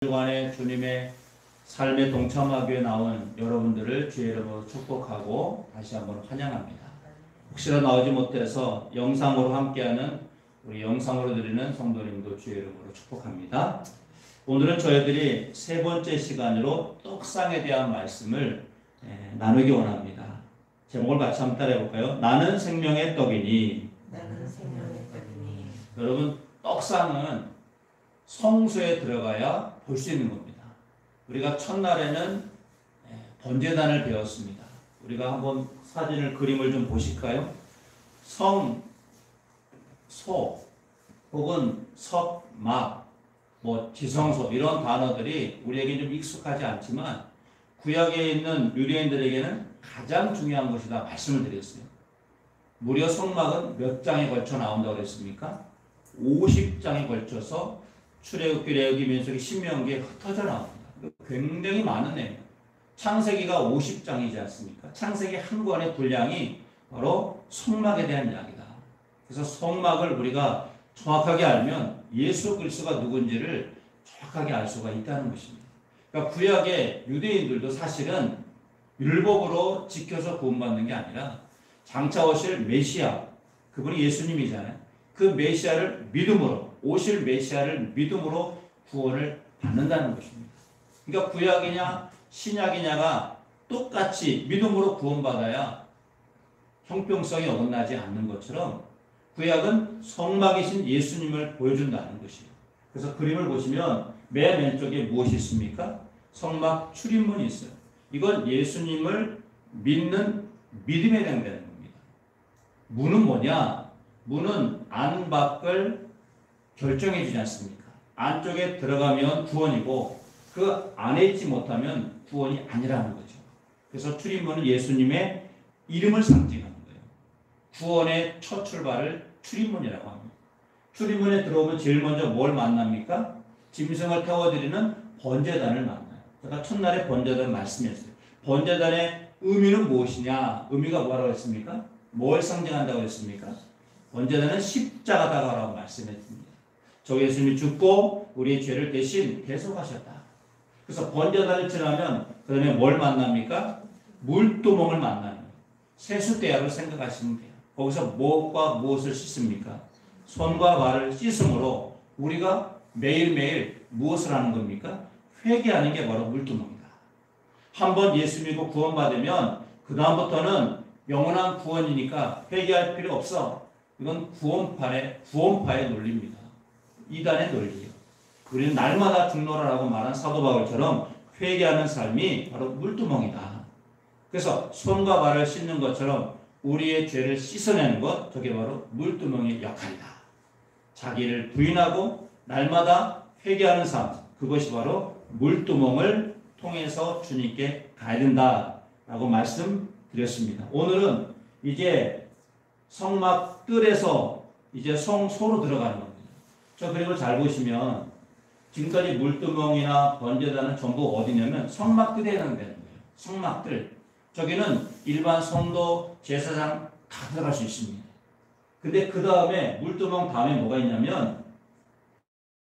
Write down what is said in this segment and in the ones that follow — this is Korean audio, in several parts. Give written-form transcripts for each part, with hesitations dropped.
주간에 주님의 삶에 동참하기 위해 나온 여러분들을 주의 이름으로 축복하고 다시 한번 환영합니다. 혹시나 나오지 못해서 영상으로 함께하는 우리 영상으로 드리는 성도님도 주의 이름으로 축복합니다. 오늘은 저희들이 세 번째 시간으로 떡상에 대한 말씀을 나누기 원합니다. 제목을 같이 한번 따라해 볼까요? 나는 생명의 떡이니. 나는 생명의 떡이니. 여러분, 떡상은 성소에 들어가야 볼 수 있는 겁니다. 우리가 첫날에는 번제단을 배웠습니다. 우리가 한번 사진을 그림을 좀 보실까요? 성, 소 혹은 석, 막, 지성소 이런 단어들이 우리에게 좀 익숙하지 않지만 구약에 있는 유대인들에게는 가장 중요한 것이다 말씀을 드렸어요. 무려 성막은 몇 장에 걸쳐 나온다고 그랬습니까? 50장에 걸쳐서 출애굽기, 레위기, 민수기, 신명기에 흩어져 나옵니다. 굉장히 많은 내용. 창세기가 50장이지 않습니까? 창세기 한 권의 분량이 바로 성막에 대한 이야기다. 그래서 성막을 우리가 정확하게 알면 예수 그리스도가 누군지를 정확하게 알 수가 있다는 것입니다. 그러니까 구약의 유대인들도 사실은 율법으로 지켜서 구원받는 게 아니라 장차 오실 메시아, 그분이 예수님이잖아요. 그 메시아를 믿음으로, 오실 메시아를 믿음으로 구원을 받는다는 것입니다. 그러니까 구약이냐 신약이냐가 똑같이 믿음으로 구원받아야 형평성이 어긋나지 않는 것처럼 구약은 성막이신 예수님을 보여준다는 것이에요. 그래서 그림을 보시면 맨 왼쪽에 무엇이 있습니까? 성막 출입문이 있어요. 이건 예수님을 믿는 믿음에 해당되는 겁니다. 문은 뭐냐? 문은 안 밖을 결정해 주지 않습니까? 안쪽에 들어가면 구원이고 그 안에 있지 못하면 구원이 아니라는 거죠. 그래서 출입문은 예수님의 이름을 상징하는 거예요. 구원의 첫 출발을 출입문이라고 합니다. 출입문에 들어오면 제일 먼저 뭘 만납니까? 짐승을 태워드리는 번제단을 만나요. 제가 첫날에 번제단 말씀했어요. 번제단의 의미는 무엇이냐? 의미가 뭐라고 했습니까? 뭘 상징한다고 했습니까? 번제단은 십자가다라고 말씀했습니다. 저 예수님이 죽고 우리의 죄를 대신 대속하셨다. 그래서 번제단을 지나면 그 다음에 뭘 만납니까? 물두멍을 만나는 세수대야로 생각하시면 돼요. 거기서 무엇과 무엇을 씻습니까? 손과 발을 씻음으로 우리가 매일매일 무엇을 하는 겁니까? 회개하는 게 바로 물두멍이다. 한번 예수 믿고 구원받으면 그 다음부터는 영원한 구원이니까 회개할 필요 없어. 이건 구원파의 논리입니다. 이단의 논리예요. 우리는 날마다 죽노라라고 말한 사도 바울처럼 회개하는 삶이 바로 물두멍이다. 그래서 손과 발을 씻는 것처럼 우리의 죄를 씻어내는 것, 저게 바로 물두멍의 역할이다. 자기를 부인하고 날마다 회개하는 삶, 그것이 바로 물두멍을 통해서 주님께 가야 된다라고 말씀드렸습니다. 오늘은 이제 성막 뜰에서 이제 성소로 들어가는 겁니다. 저 그림을 잘 보시면 지금까지 물두멍이나 번제단은 전부 어디냐면 성막 뜰에 해당되는 거예요. 성막 뜰. 저기는 일반 성도, 제사장 다 들어갈 수 있습니다. 근데 그 다음에 물두멍 다음에 뭐가 있냐면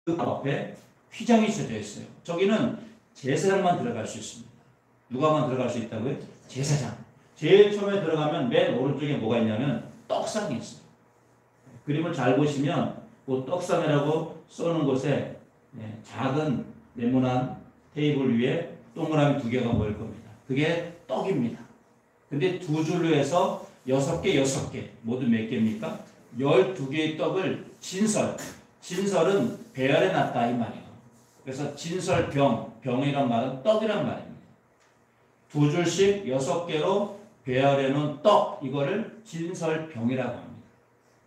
그 앞에 휘장이 쳐져 있어요. 저기는 제사장만 들어갈 수 있습니다. 누가만 들어갈 수 있다고요? 제사장. 제일 처음에 들어가면 맨 오른쪽에 뭐가 있냐면 떡상이 있어요. 그림을 잘 보시면 그 떡상이라고 써놓은 곳에 작은 네모난 테이블 위에 동그라미 2개가 보일 겁니다. 그게 떡입니다. 근데 두 줄로 해서 6개 모두 몇 개입니까? 12개의 떡을 진설은 배열해 놨다 이 말이에요. 그래서 병이란 말은 떡이란 말입니다. 두 줄씩 6개로 배열해 놓은 떡, 이거를 진설병이라고 합니다.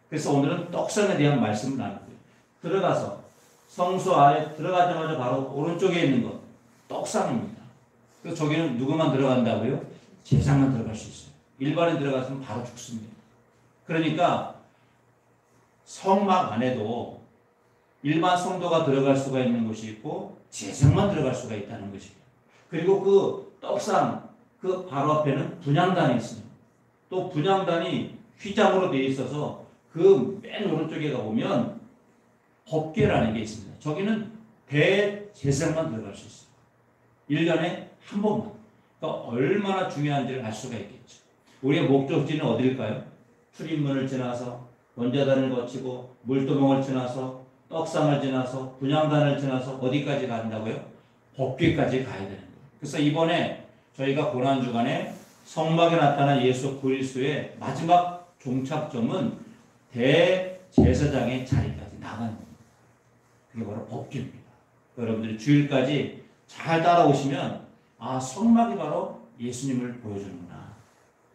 그래서 오늘은 떡상에 대한 말씀을 나누고요. 들어가서 성소 안에 들어가자마자 바로 오른쪽에 있는 것, 떡상입니다. 그래서 저기는 누구만 들어간다고요? 제사장만 들어갈 수 있어요. 일반인 들어갔으면 바로 죽습니다. 그러니까 성막 안에도 일반 성도가 들어갈 수가 있는 곳이 있고 제사장만 들어갈 수가 있다는 것이에요. 그리고 그 떡상, 그 바로 앞에는 분향단이 있습니다. 또 분향단이 휘장으로 되어 있어서 그 맨 오른쪽에 가보면 법궤라는 게 있습니다. 저기는 대제사장만 들어갈 수 있어요. 1년에 한 번만. 그러니까 얼마나 중요한지를 알 수가 있겠죠. 우리의 목적지는 어디일까요? 출입문을 지나서 원자단을 거치고 물도봉을 지나서 떡상을 지나서 분향단을 지나서 어디까지 간다고요? 법궤까지 가야 되는 거예요. 그래서 이번에 저희가 고난주간에 성막에 나타난 예수 그리스도의 마지막 종착점은 대제사장의 자리까지 나가는 겁니다. 그게 바로 법궤입니다. 여러분들이 주일까지 잘 따라오시면 아, 성막이 바로 예수님을 보여주는구나.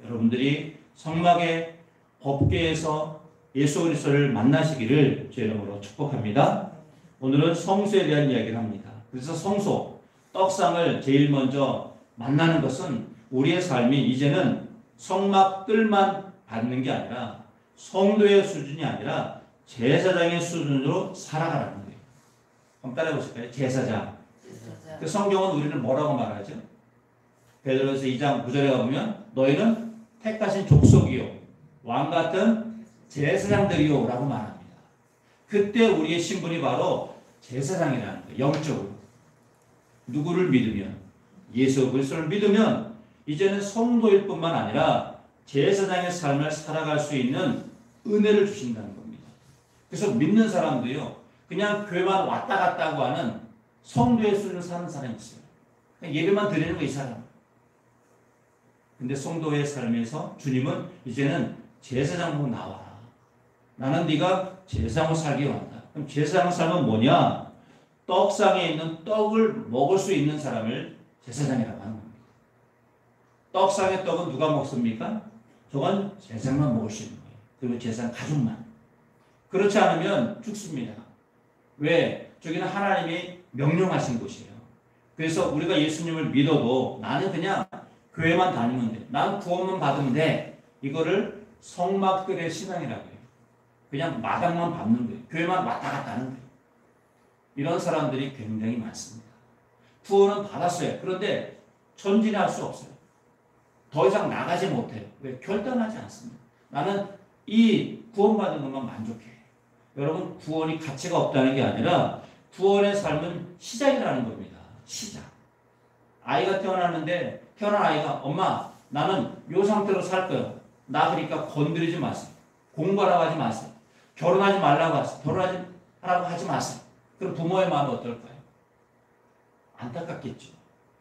여러분들이 성막의 법궤에서 예수 그리스도를 만나시기를 제 이름으로 축복합니다. 오늘은 성소에 대한 이야기를 합니다. 그래서 성소, 떡상을 제일 먼저 만나는 것은 우리의 삶이 이제는 성막 뜰만 받는 게 아니라 성도의 수준이 아니라 제사장의 수준으로 살아가라는 거예요. 한번 따라해 보실까요? 제사장. 그 성경은 우리는 뭐라고 말하죠? 베드로서 2장 9절에 가보면 너희는 택하신 족속이요 왕 같은 제사장들이요 라고 말합니다. 그때 우리의 신분이 바로 제사장이라는 거예요. 영적으로. 누구를 믿으면 예수 그리스도를 믿으면 이제는 성도일 뿐만 아니라 제사장의 삶을 살아갈 수 있는 은혜를 주신다는 겁니다. 그래서 믿는 사람도요 그냥 교회만 왔다 갔다 하고 하는 성도의 수준을 사는 사람이 있어요. 그냥 예배만 드리는 거 이 사람. 근데 성도의 삶에서 주님은 이제는 제사장으로 나와라. 나는 네가 제사장으로 살기 원한다. 그럼 제사장 삶은 뭐냐? 떡상에 있는 떡을 먹을 수 있는 사람을 제사장이라고 하는 겁니다. 떡상의 떡은 누가 먹습니까? 저건 제사장만 먹을 수 있는 거예요. 그리고 제사장 가족만. 그렇지 않으면 죽습니다. 왜? 저기는 하나님이 명령하신 곳이에요. 그래서 우리가 예수님을 믿어도 나는 그냥 교회만 다니면 돼. 난 구원만 받으면 돼. 이거를 성막들의 신앙이라고 해요. 그냥 마당만 밟는 거예요. 교회만 왔다 갔다 하는 거예요. 이런 사람들이 굉장히 많습니다. 구원은 받았어요. 그런데 전진할 수 없어요. 더 이상 나가지 못해요. 왜? 결단하지 않습니다. 나는 이 구원받은 것만 만족해. 여러분 구원이 가치가 없다는 게 아니라 구원의 삶은 시작이라는 겁니다. 시작. 아이가 태어났는데 태어난 아이가 엄마 나는 이 상태로 살 거야. 나 그러니까 건드리지 마세요. 공부하라고 하지 마세요. 결혼하지 말라고 하세요. 결혼하라고 하지 마세요. 그럼 부모의 마음은 어떨까요? 안타깝겠죠.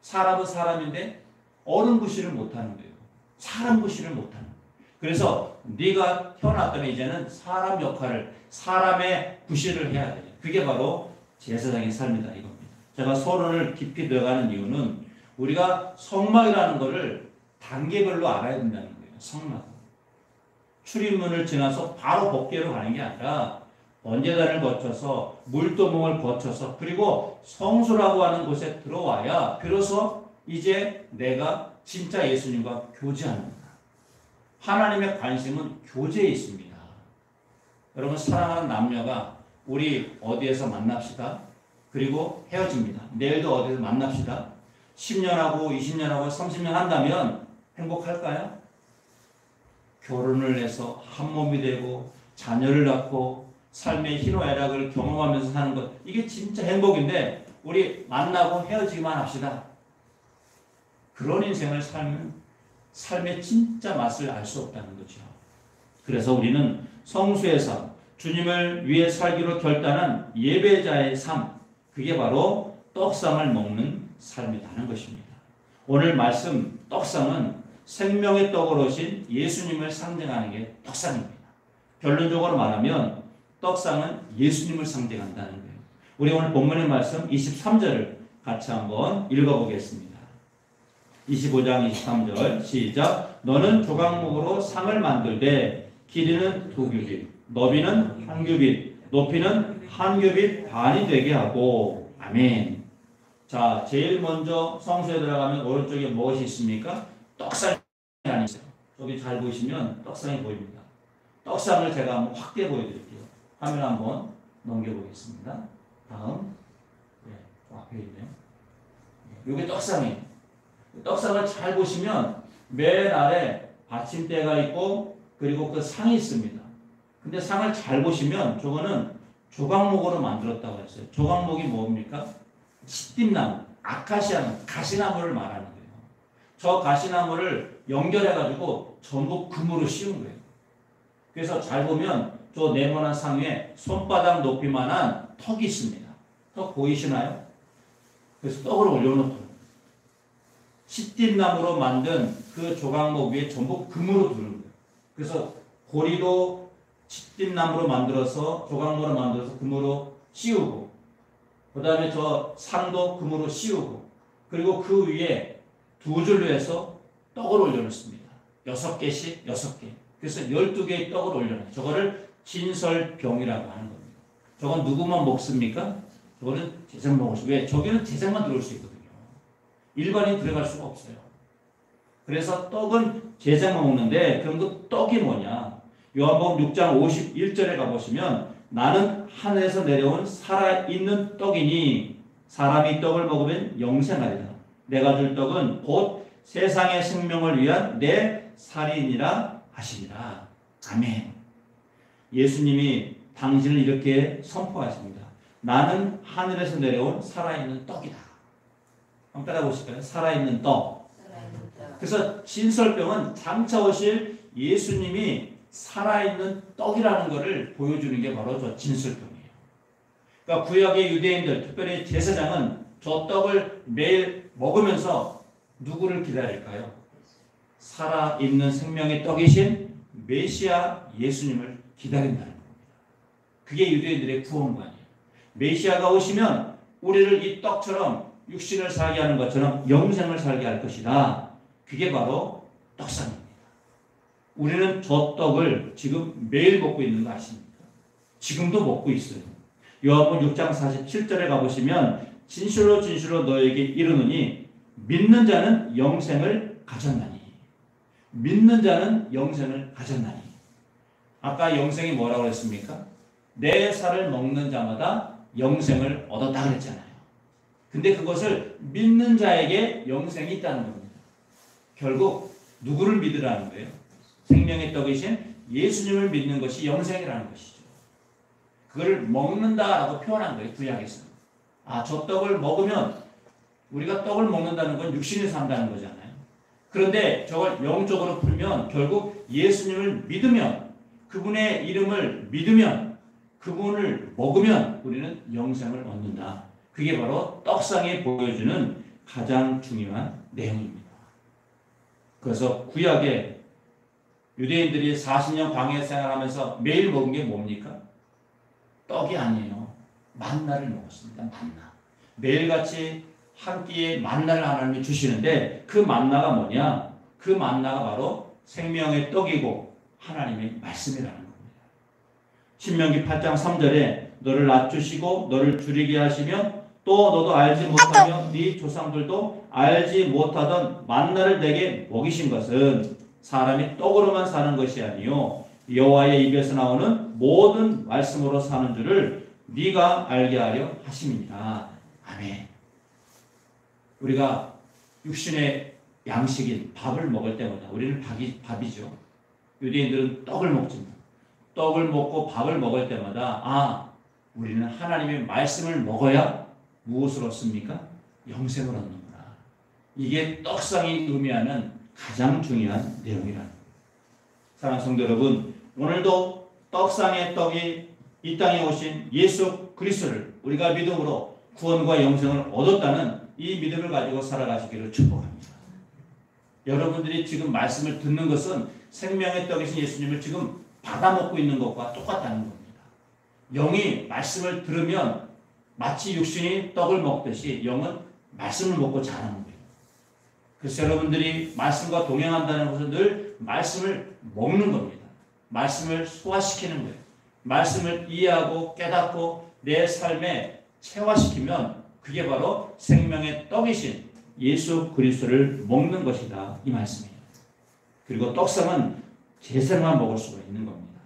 사람은 사람인데 어른 구실을 못하는 거예요. 사람 구실을 못하는 거예요. 그래서 네가 태어났다면 이제는 사람 역할을 사람의 구실을 해야 돼요. 그게 바로 제사장의 삶이다 이겁니다. 제가 서론을 깊이 들어가는 이유는 우리가 성막이라는 것을 단계별로 알아야 된다는 거예요. 성막. 출입문을 지나서 바로 법궤로 가는 게 아니라 번제단을 거쳐서 물도봉을 거쳐서 그리고 성소라고 하는 곳에 들어와야 비로소 이제 내가 진짜 예수님과 교제합니다. 하나님의 관심은 교제에 있습니다. 여러분 사랑하는 남녀가 우리 어디에서 만납시다. 그리고 헤어집니다. 내일도 어디서 만납시다. 10년하고 20년하고 30년 한다면 행복할까요? 결혼을 해서 한 몸이 되고 자녀를 낳고 삶의 희노애락을 경험하면서 사는 것 이게 진짜 행복인데 우리 만나고 헤어지기만 합시다. 그런 인생을 살면 삶의 진짜 맛을 알 수 없다는 거죠. 그래서 우리는 성수에서 주님을 위해 살기로 결단한 예배자의 삶 그게 바로 떡상을 먹는 삶이라는 것입니다. 오늘 말씀 떡상은 생명의 떡으로 오신 예수님을 상징하는 게 떡상입니다. 결론적으로 말하면 떡상은 예수님을 상징한다는 거예요. 우리 오늘 본문의 말씀 23절을 같이 한번 읽어보겠습니다. 25장 23절 시작. 너는 조각목으로 상을 만들되 길이는 2규빗, 너비는 1규빗, 높이는 1규빗 반이 되게 하고 아멘. 자, 제일 먼저 성소에 들어가면 오른쪽에 무엇이 있습니까? 떡상이 있어요. 여기 잘 보시면 떡상이 보입니다. 떡상을 제가 한번 확대 보여드릴게요. 화면 한번 넘겨보겠습니다. 다음, 네, 앞에 있네요. 이게 떡상이에요. 떡상을 잘 보시면 맨 아래 받침대가 있고 그리고 그 상이 있습니다. 근데 상을 잘 보시면 저거는 조각목으로 만들었다고 했어요. 조각목이 뭡니까? 시띠나무, 아카시아나무, 가시나무를 말하는 거예요. 저 가시나무를 연결해가지고 전부 금으로 씌운 거예요. 그래서 잘 보면 저 네모난 상 위에 손바닥 높이만한 턱이 있습니다. 턱 보이시나요? 그래서 떡을 올려놓고 시띠나무로 만든 그 조각목 위에 전부 금으로 두는 거예요. 그래서 고리도 시띠나무로 만들어서 조각목으로 만들어서 금으로 씌우고, 그 다음에 저 상도 금으로 씌우고, 그리고 그 위에 두 줄로 해서 떡을 올려놓습니다. 6개씩 6개. 그래서 12개의 떡을 올려놔요. 저거를 진설병이라고 하는 겁니다. 저건 누구만 먹습니까? 저거는 제생 먹을 수. 왜? 저기는 제생만 들어올 수 있거든요. 일반인 들어갈 수가 없어요. 그래서 떡은 제생만 먹는데, 그럼 그 떡이 뭐냐? 요한복음 6장 51절에 가보시면 나는 하늘에서 내려온 살아있는 떡이니 사람이 떡을 먹으면 영생하리라. 내가 줄 떡은 곧 세상의 생명을 위한 내 살이니라 하시니라. 아멘. 예수님이 당신을 이렇게 선포하십니다. 나는 하늘에서 내려온 살아있는 떡이다. 한번 따라보실까요? 살아있는 떡. 그래서 진설병은 장차 오실 예수님이 살아있는 떡이라는 것을 보여주는 게 바로 저 진설병이에요. 그러니까 구약의 유대인들, 특별히 제사장은 저 떡을 매일 먹으면서 누구를 기다릴까요? 살아있는 생명의 떡이신 메시아 예수님을 기다린다는 겁니다. 그게 유대인들의 구원관이에요. 메시아가 오시면 우리를 이 떡처럼 육신을 살게 하는 것처럼 영생을 살게 할 것이다. 그게 바로 떡상입니다. 우리는 저 떡을 지금 매일 먹고 있는 거 아십니까? 지금도 먹고 있어요. 요한복음 6장 47절에 가보시면 진실로 진실로 너에게 이르노니 믿는 자는 영생을 가졌나니. 믿는 자는 영생을 가졌나니. 아까 영생이 뭐라고 그랬습니까? 내 살을 먹는 자마다 영생을 얻었다 그랬잖아요. 근데 그것을 믿는 자에게 영생이 있다는 겁니다. 결국 누구를 믿으라는 거예요? 생명의 떡이신 예수님을 믿는 것이 영생이라는 것이죠. 그걸 먹는다라고 표현한 거예요. 구약에서. 아, 저 떡을 먹으면 우리가 떡을 먹는다는 건 육신이 산다는 거잖아요. 그런데 저걸 영적으로 풀면 결국 예수님을 믿으면, 그분의 이름을 믿으면, 그분을 먹으면 우리는 영생을 얻는다. 그게 바로 떡상에 보여주는 가장 중요한 내용입니다. 그래서 구약에 유대인들이 40년 광야 생활하면서 매일 먹은 게 뭡니까? 떡이 아니에요. 만나를 먹었습니다. 만나. 매일같이 한 끼의 만나를 하나님이 주시는데 그 만나가 뭐냐? 그 만나가 바로 생명의 떡이고 하나님의 말씀이라는 겁니다. 신명기 8장 3절에 너를 낮추시고 너를 줄이게 하시며 또 너도 알지 못하며 네 조상들도 알지 못하던 만나를 내게 먹이신 것은 사람이 떡으로만 사는 것이 아니요 여호와의 입에서 나오는 모든 말씀으로 사는 줄을 네가 알게 하려 하심이니라. 아멘. 우리가 육신의 양식인 밥을 먹을 때마다 우리는 밥이죠. 유대인들은 떡을 먹습니다. 떡을 먹고 밥을 먹을 때마다 아, 우리는 하나님의 말씀을 먹어야 무엇을 얻습니까? 영생을 얻는구나. 이게 떡상이 의미하는 가장 중요한 내용이라는 거예요. 사랑하는 성도 여러분, 오늘도 떡상의 떡이 이 땅에 오신 예수 그리스도를 우리가 믿음으로 구원과 영생을 얻었다는 이 믿음을 가지고 살아가시기를 축복합니다. 여러분들이 지금 말씀을 듣는 것은 생명의 떡이신 예수님을 지금 받아먹고 있는 것과 똑같다는 겁니다. 영이 말씀을 들으면 마치 육신이 떡을 먹듯이 영은 말씀을 먹고 자라는 거예요. 그래서 여러분들이 말씀과 동행한다는 것은 늘 말씀을 먹는 겁니다. 말씀을 소화시키는 거예요. 말씀을 이해하고 깨닫고 내 삶에 체화시키면 그게 바로 생명의 떡이신 예수 그리스도를 먹는 것이다. 이 말씀이에요. 그리고 떡상은 제생만 먹을 수가 있는 겁니다.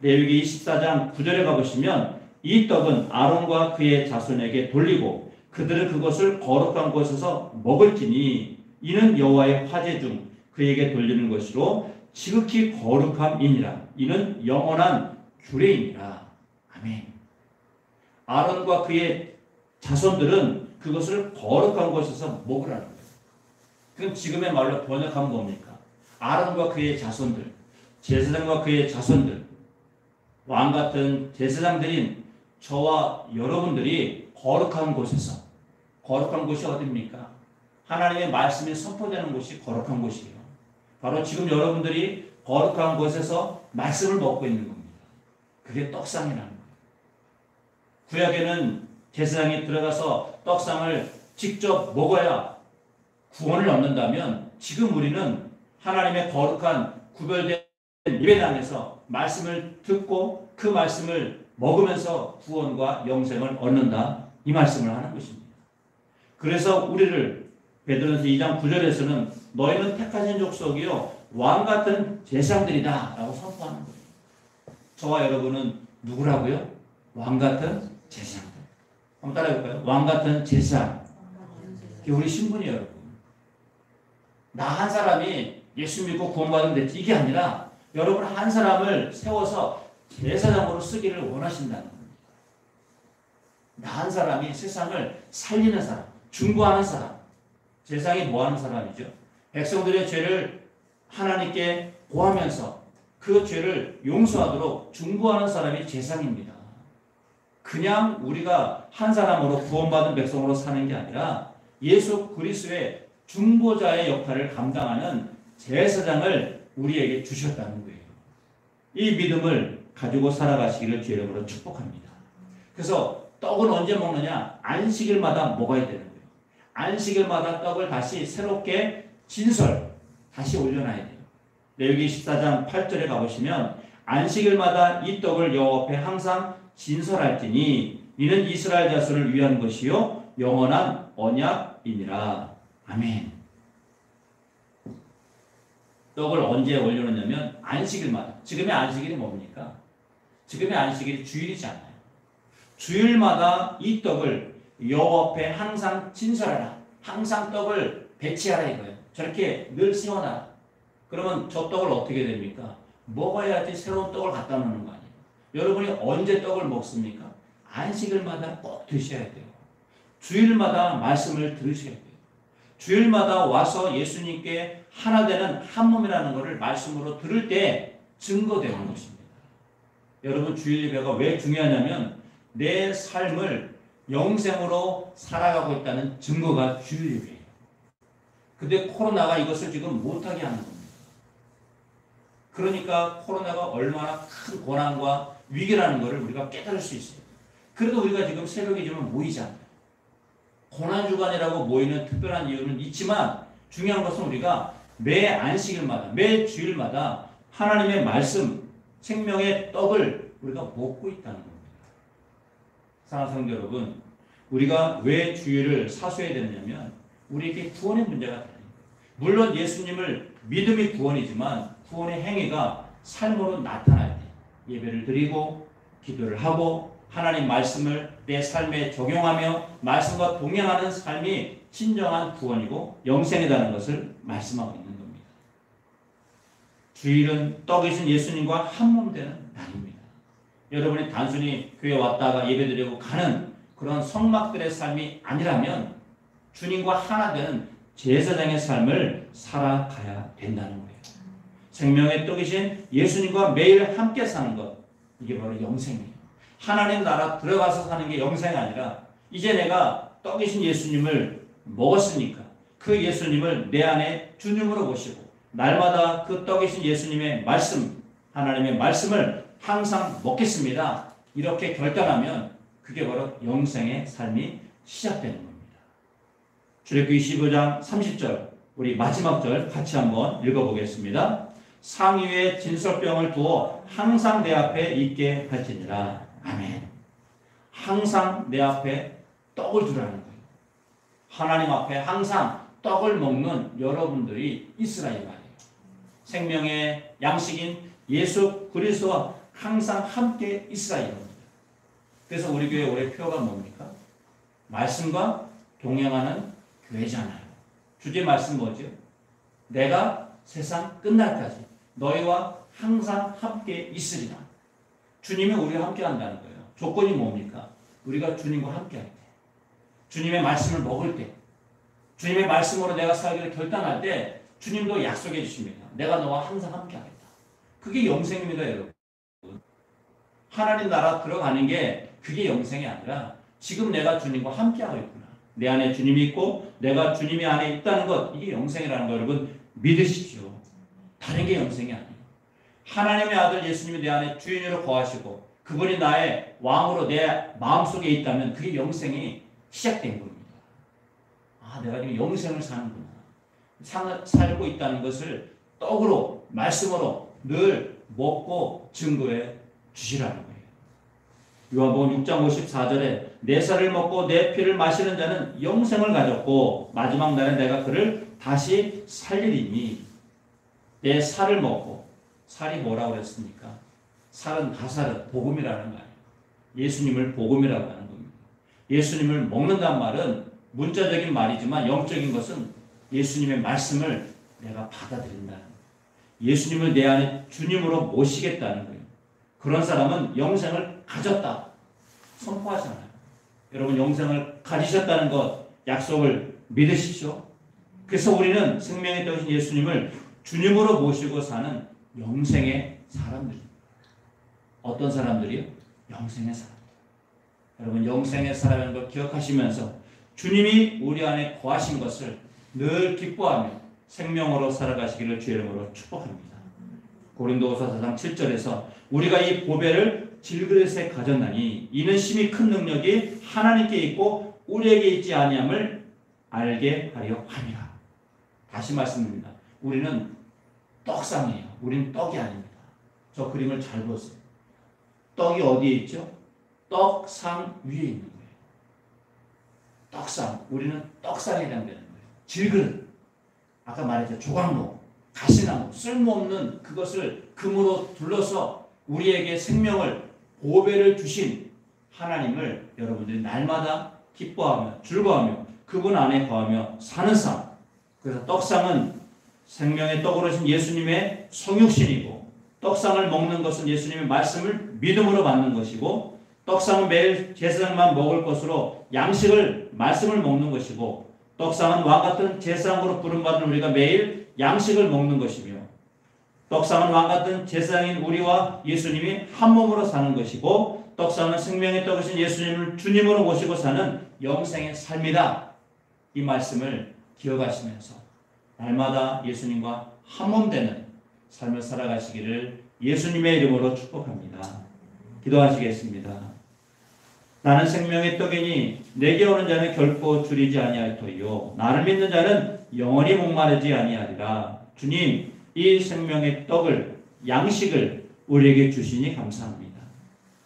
레위기 24장 9절에 가보시면 이 떡은 아론과 그의 자손에게 돌리고 그들은 그것을 거룩한 곳에서 먹을지니 이는 여호와의 화제 중 그에게 돌리는 것으로 지극히 거룩함이니라. 이는 영원한 규례이니라. 아멘. 아론과 그의 자손들은 그것을 거룩한 곳에서 먹으라는 거예요. 그럼 지금의 말로 번역하면 뭡니까? 아론과 그의 자손들, 제사장과 그의 자손들, 왕 같은 제사장들인 저와 여러분들이 거룩한 곳에서, 거룩한 곳이 어디입니까? 하나님의 말씀이 선포되는 곳이 거룩한 곳이에요. 바로 지금 여러분들이 거룩한 곳에서 말씀을 먹고 있는 겁니다. 그게 떡상이라는 거예요. 구약에는 제사장이 들어가서 떡상을 직접 먹어야 구원을 얻는다면, 지금 우리는 하나님의 거룩한 구별된 예배당에서 말씀을 듣고 그 말씀을 먹으면서 구원과 영생을 얻는다, 이 말씀을 하는 것입니다. 그래서 우리를 베드로전서 2장 9절에서는 너희는 택하신 족속이요 왕같은 제사장들이다 라고 선포하는 거예요. 저와 여러분은 누구라고요? 왕같은 제사장들. 한번 따라해볼까요? 왕같은 제사장. 그게 우리 신분이에요, 여러분. 나 한 사람이 예수 믿고 구원받으면 됐지, 이게 아니라 여러분 한 사람을 세워서 제사장으로 쓰기를 원하신다는 겁니다. 나 한 사람이 세상을 살리는 사람, 중보하는 사람. 제사장이 뭐하는 사람이죠? 백성들의 죄를 하나님께 고하면서 그 죄를 용서하도록 중보하는 사람이 제사장입니다. 그냥 우리가 한 사람으로 구원받은 백성으로 사는 게 아니라 예수 그리스도의 중보자의 역할을 감당하는 제사장을 우리에게 주셨다는 거예요. 이 믿음을 가지고 살아가시기를 주의 이름으로 축복합니다. 그래서 떡은 언제 먹느냐? 안식일마다 먹어야 되는 거예요. 안식일마다 떡을 다시 새롭게 다시 올려놔야 돼요. 레위기 14장 8절에 가보시면 안식일마다 이 떡을 여호와 앞에 항상 진설할지니 이는 이스라엘 자손을 위한 것이요 영원한 언약이니라. 아멘. 떡을 언제 올려놓냐면 안식일마다. 지금의 안식일이 뭡니까? 지금의 안식일이 주일이지 않나요? 주일마다 이 떡을 여호와 앞에 항상 진설하라. 항상 떡을 배치하라 이거예요. 저렇게 늘 세워놔라. 그러면 저 떡을 어떻게 됩니까? 먹어야지 새로운 떡을 갖다 놓는 거 아니에요. 여러분이 언제 떡을 먹습니까? 안식일마다 꼭 드셔야 돼요. 주일마다 말씀을 들으셔야 돼요. 주일마다 와서 예수님께 하나 되는 한 몸이라는 것을 말씀으로 들을 때 증거되는 것입니다. 여러분 주일 예배가 왜 중요하냐면 내 삶을 영생으로 살아가고 있다는 증거가 주일 예배예요. 근데 코로나가 이것을 지금 못하게 하는 겁니다. 그러니까 코로나가 얼마나 큰 고난과 위기라는 것을 우리가 깨달을 수 있어요. 그래도 우리가 지금 새벽에 좀 모이잖아요. 고난주간이라고 모이는 특별한 이유는 있지만 중요한 것은 우리가 매 안식일마다, 매 주일마다 하나님의 말씀, 생명의 떡을 우리가 먹고 있다는 겁니다. 사랑하는 성도 여러분, 우리가 왜 주일을 사수해야 되느냐면 우리에게 구원의 문제가 있다는 거예요. 물론 예수님을 믿음이 구원이지만 구원의 행위가 삶으로 나타나야 돼요. 예배를 드리고 기도를 하고 하나님 말씀을 내 삶에 적용하며 말씀과 동행하는 삶이 진정한 구원이고 영생이라는 것을 말씀하고 있는 겁니다. 주일은 떡이신 예수님과 한 몸 되는 날입니다. 여러분이 단순히 교회 왔다가 예배드리고 가는 그런 성막들의 삶이 아니라면 주님과 하나 되는 제사장의 삶을 살아가야 된다는 거예요. 생명의 떡이신 예수님과 매일 함께 사는 것, 이게 바로 영생이에요. 하나님 나라 들어가서 사는 게 영생이 아니라 이제 내가 떡이신 예수님을 먹었으니까 그 예수님을 내 안에 주님으로 모시고 날마다 그 떡이신 예수님의 말씀, 하나님의 말씀을 항상 먹겠습니다. 이렇게 결단하면 그게 바로 영생의 삶이 시작되는 겁니다. 출애굽기 25장 30절 우리 마지막 절 같이 한번 읽어보겠습니다. 상위에 진설병을 두어 항상 내 앞에 있게 할지니라. 아멘. 항상 내 앞에 떡을 두라는 거예요. 하나님 앞에 항상 떡을 먹는 여러분들이 있으라 이 말이에요. 생명의 양식인 예수 그리스도와 항상 함께 있으라 이겁니다. 그래서 우리 교회 올해 표어가 뭡니까? 말씀과 동행하는 교회잖아요. 주제 말씀 뭐죠? 내가 세상 끝날까지 너희와 항상 함께 있으리라. 주님이 우리와 함께 한다는 거예요. 조건이 뭡니까? 우리가 주님과 함께할 때, 주님의 말씀을 먹을 때, 주님의 말씀으로 내가 살기를 결단할 때 주님도 약속해 주십니다. 내가 너와 항상 함께하겠다. 그게 영생입니다, 여러분. 하나님 나라 들어가는 게 그게 영생이 아니라 지금 내가 주님과 함께하고 있구나. 내 안에 주님이 있고 내가 주님이 안에 있다는 것, 이게 영생이라는 거 여러분 믿으십시오. 다른 게 영생이 아니에요. 하나님의 아들 예수님이 내 안에 주인으로 거하시고 그분이 나의 왕으로 내 마음속에 있다면 그게 영생이 시작된 겁니다. 아, 내가 지금 영생을 사는구나. 살고 있다는 것을 떡으로, 말씀으로 늘 먹고 증거해 주시라는 거예요. 요한복음 6장 54절에 내 살을 먹고 내 피를 마시는 자는 영생을 가졌고 마지막 날에 내가 그를 다시 살리리니. 내 살을 먹고, 살이 뭐라고 그랬습니까? 살은 다살은 복음이라는 거예요. 예수님을 복음이라고 하는 겁니다. 예수님을 먹는단 말은 문자적인 말이지만 영적인 것은 예수님의 말씀을 내가 받아들인다는 거예요. 예수님을 내 안에 주님으로 모시겠다는 거예요. 그런 사람은 영생을 가졌다 선포하잖아요. 여러분 영생을 가지셨다는 것 약속을 믿으십시오. 그래서 우리는 생명의 떡이신 예수님을 주님으로 모시고 사는 영생의 사람들입니다. 어떤 사람들이요? 영생의 사람들. 여러분 영생의 사람이라는 걸 기억하시면서 주님이 우리 안에 거하신 것을 늘 기뻐하며 생명으로 살아가시기를 주의 이름으로 축복합니다. 고린도후서 4장 7절에서 우리가 이 보배를 질그릇에 가졌나니 이는 심히 큰 능력이 하나님께 있고 우리에게 있지 아니함을 알게 하려 함이라. 다시 말씀드립니다. 우리는 떡상이에요. 우리는 떡이 아닙니다. 저 그림을 잘 보세요. 떡이 어디에 있죠? 떡상 위에 있는 거예요. 떡상. 우리는 떡상에 해당되는 거예요. 질그릇. 아까 말했죠. 조각모, 가시나무, 쓸모없는 그것을 금으로 둘러서 우리에게 생명을, 보배를 주신 하나님을 여러분들이 날마다 기뻐하며 즐거워하며 그분 안에 거하며 사는 삶. 그래서 떡상은 생명의 떡으로 오신 예수님의 성육신이고 떡상을 먹는 것은 예수님의 말씀을 믿음으로 받는 것이고 떡상은 매일 제사장만 먹을 것으로 양식을 말씀을 먹는 것이고 떡상은 왕같은 제사장으로 부름받은 우리가 매일 양식을 먹는 것이며 떡상은 왕같은 제사장인 우리와 예수님이 한 몸으로 사는 것이고 떡상은 생명의 떡이신 예수님을 주님으로 모시고 사는 영생의 삶이다. 이 말씀을 기억하시면서 날마다 예수님과 한 몸 되는 삶을 살아가시기를 예수님의 이름으로 축복합니다. 기도하시겠습니다. 나는 생명의 떡이니 내게 오는 자는 결코 줄이지 아니할 터이요 나를 믿는 자는 영원히 목마르지 아니하리라. 주님, 이 생명의 떡을, 양식을 우리에게 주시니 감사합니다.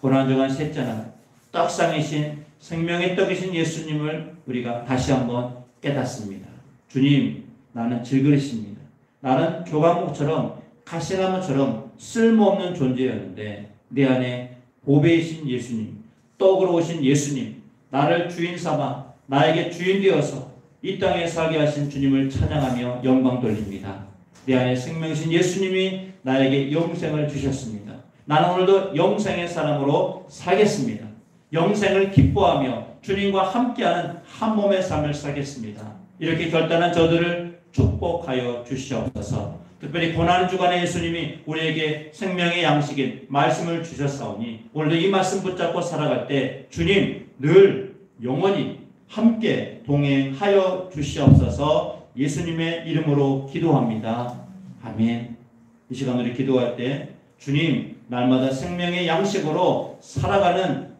고난중한 셋째 날 떡상이신 생명의 떡이신 예수님을 우리가 다시 한번 깨닫습니다. 주님, 나는 질그릇입니다. 나는 조각목처럼 가시나무처럼 쓸모없는 존재였는데 내 안에 보배이신 예수님, 떡으로 오신 예수님, 나를 주인 삼아 나에게 주인 되어서 이 땅에 살게 하신 주님을 찬양하며 영광 돌립니다. 내 안에 생명이신 예수님이 나에게 영생을 주셨습니다. 나는 오늘도 영생의 사람으로 살겠습니다. 영생을 기뻐하며 주님과 함께하는 한 몸의 삶을 살겠습니다. 이렇게 결단한 저들을 축복하여 주시옵소서. 특별히 고난 주간에 예수님이 우리에게 생명의 양식인 말씀을 주셨사오니 오늘도 이 말씀 붙잡고 살아갈 때 주님 늘 영원히 함께 동행하여 주시옵소서. 예수님의 이름으로 기도합니다. 아멘. 이 시간 우리 기도할 때 주님 날마다 생명의 양식으로 살아가는